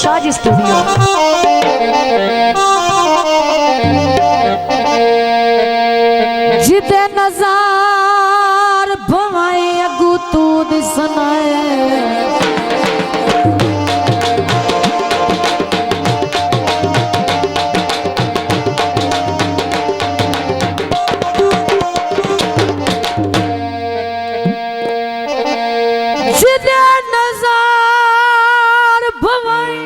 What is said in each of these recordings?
साज स्टूडियो। जिते नजार भवाई अगू तू दिसनाए जिते नजार भवाई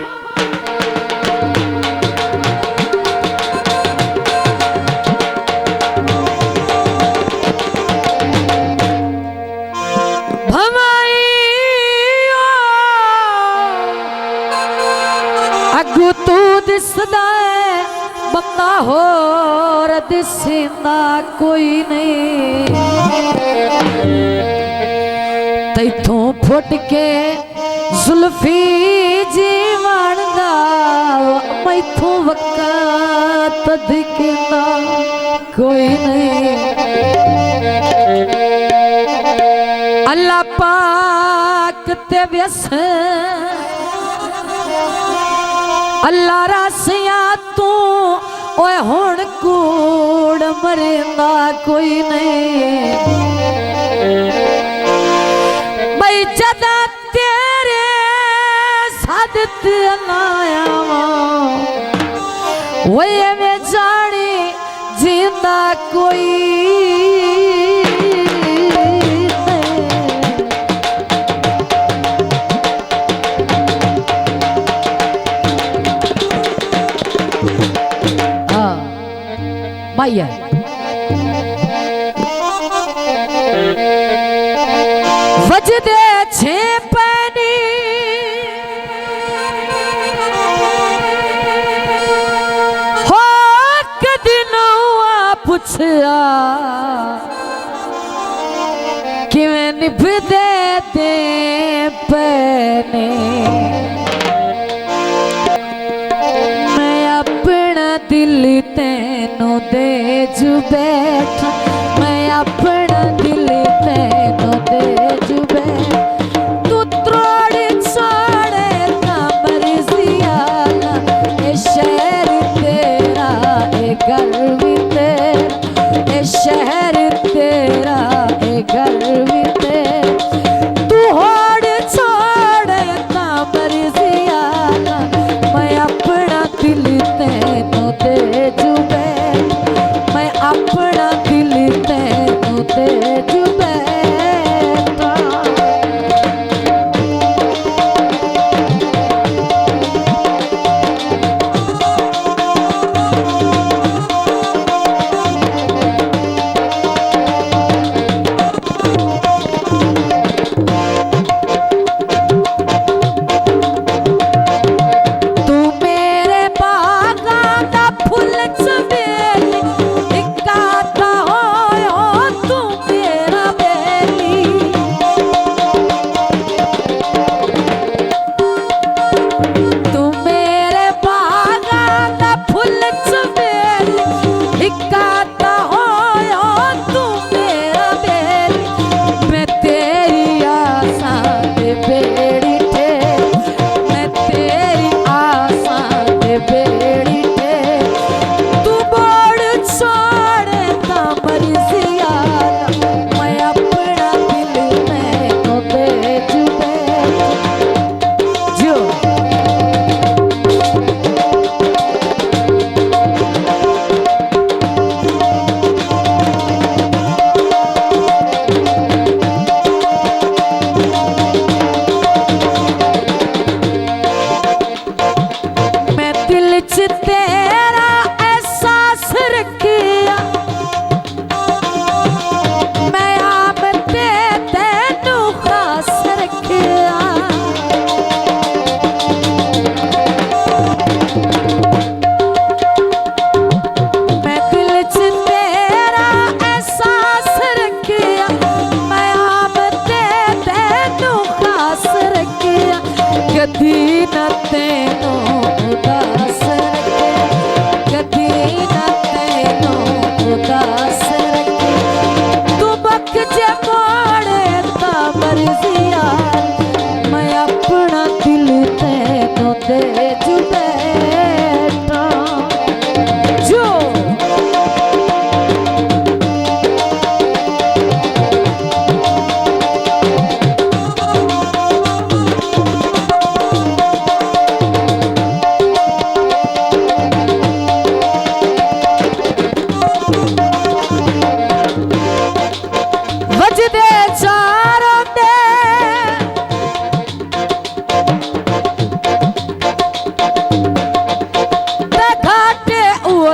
अगू तू दिसदा है बंदा होर दिसदा कोई नहीं तैथों फुट के जुल्फी जीवन दा मैथों वक़्त दिखदा कोई नहीं। अल्लाह पाक ते व्यस अल्लाह रासिया तू ओए हुण कूड़ मरेंदा कोई नहीं। भाई जदा तेरे सादत लाया ओए में जानी जिंदा कोई माया वजदे छे पैनी हो कदी न हुआ पुछया किवें निभदे दे पैने मैं अपना दिल तेनों दे जू बैठा मैं अपना दिल तेनों दे जू बैठा तू त्रोड़ छोड़े ना मर्जिया ए शहर तेरा ए घर भी तेरा ए शहर तेरा ए घर भी तेरा तू होड़ छोड़े ना मर्जिया मैं अपना दिल तेनों दे जू मैं अपना दिल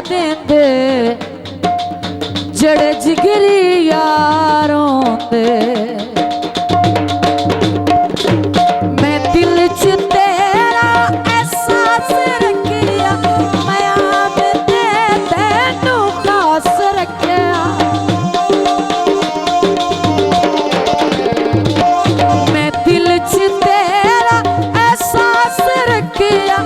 देंदे जड़े जिगरी यारों दे। मैं दिल च तेरा एहसास रखिया, मैं आप ते तैनू खास रखिया। मैं दिल च तेरा एहसास रखिया,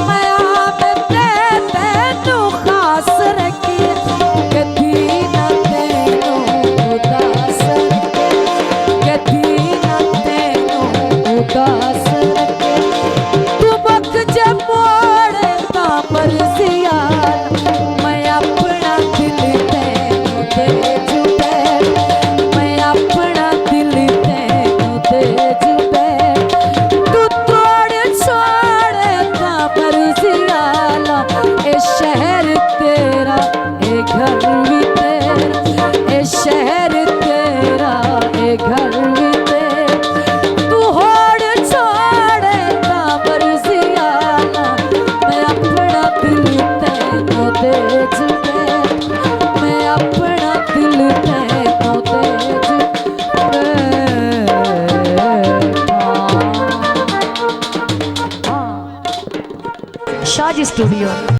मैं आप ते तैनू खास रखिया। कदी ना तैनू उदास रखे, कदी ना तैनू उदास रखे। तू बक जे मोड़े तां मर्जिया, मैं अपना दिल तैनू दे जुबे, मैं अपना दिल तैनू दे जुबे। तू तोड़ छोड़े तां मर्जिया, ए शहर तेरा ए घर भी तेरा, ए शहर तेरा ए घर भी तेरा। तू होड़ छोड़े तां मर्जिया, मैं अपना दिल तैनू दे जुबे, मैं अपना दिल तैनू दे जुबे। शाजी स्टूडियो।